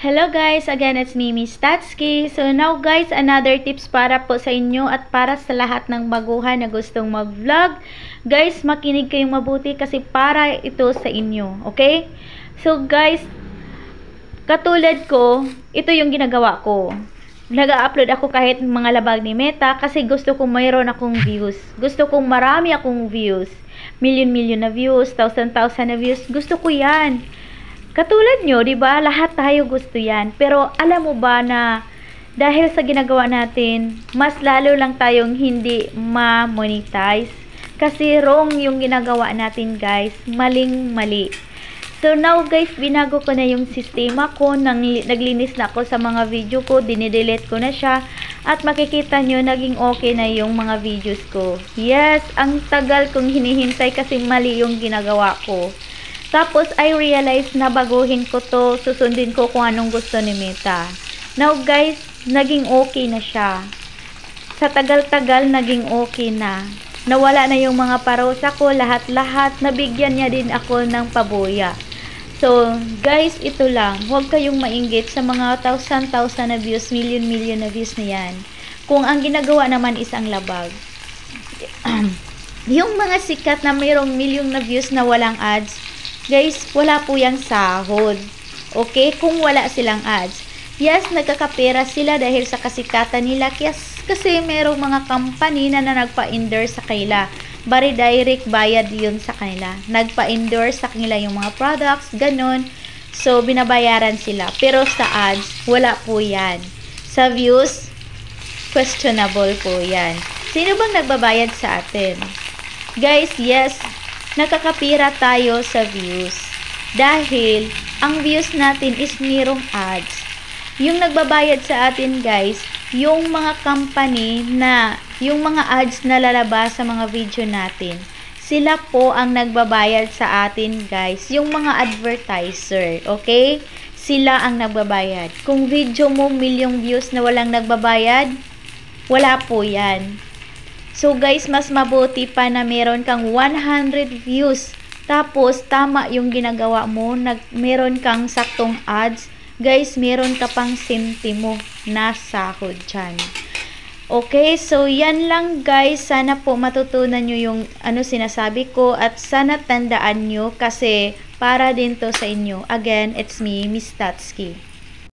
Hello guys, again it's me, Miss Tatsuki. So now guys, another tips para po sa inyo at para sa lahat ng baguhan na gustong mag-vlog. Guys, makinig kayong mabuti kasi para ito sa inyo, okay? So guys, katulad ko, ito yung ginagawa ko. Nag-upload ako kahit mga labag ni Meta kasi gusto kong mayroon akong views. Gusto kong marami akong views. Million na views, thousand na views. Gusto ko yan. Katulad nyo, di ba? Lahat tayo gusto yan. Pero alam mo ba na dahil sa ginagawa natin, mas lalo lang tayong hindi ma-monetize. Kasi wrong yung ginagawa natin, guys. Maling-mali. So now guys, binago ko na yung sistema ko. Naglinis na ako sa mga video ko. Dinidelete ko na siya. At makikita nyo, naging okay na yung mga videos ko. Yes, ang tagal kong hinihintay kasi mali yung ginagawa ko. Tapos, I realized na baguhin ko to, susundin ko kung anong gusto ni Meta. Now, guys, naging okay na siya. Sa tagal-tagal, naging okay na. Nawala na yung mga parusa ko, lahat-lahat. Nabigyan niya din ako ng pabuya. So, guys, ito lang. Huwag kayong mainggit sa mga thousand na views, million na views na yan. Kung ang ginagawa naman is ang labag. Yung mga sikat na mayroong million na views na walang ads, guys, wala po yung sahod. Okay? Kung wala silang ads. Yes, nagkakapera sila dahil sa kasikatan nila. Kasi merong mga company na nagpa-endorse sa kanila. Bari direct bayad yun sa kanila. Nagpa-endorse sa kanila yung mga products, ganun. So, binabayaran sila. Pero sa ads, wala po yan. Sa views, questionable po yan. Sino bang nagbabayad sa atin? Guys, yes, nakakapira tayo sa views. Dahil, ang views natin is mayroong ads. Yung nagbabayad sa atin, guys, yung mga company na, yung mga ads na lalabas sa mga video natin, sila po ang nagbabayad sa atin, guys. Yung mga advertiser, okay? Sila ang nagbabayad. Kung video mo milyong views na walang nagbabayad, wala po yan. So guys, mas mabuti pa na meron kang 100 views. Tapos, tama yung ginagawa mo. Meron kang saktong ads. Guys, meron ka pang sentimo na sahod dyan. Okay, so yan lang guys. Sana po matutunan nyo yung sinasabi ko. At sana tandaan nyo kasi para din to sa inyo. Again, it's me, Miss Tatsuki.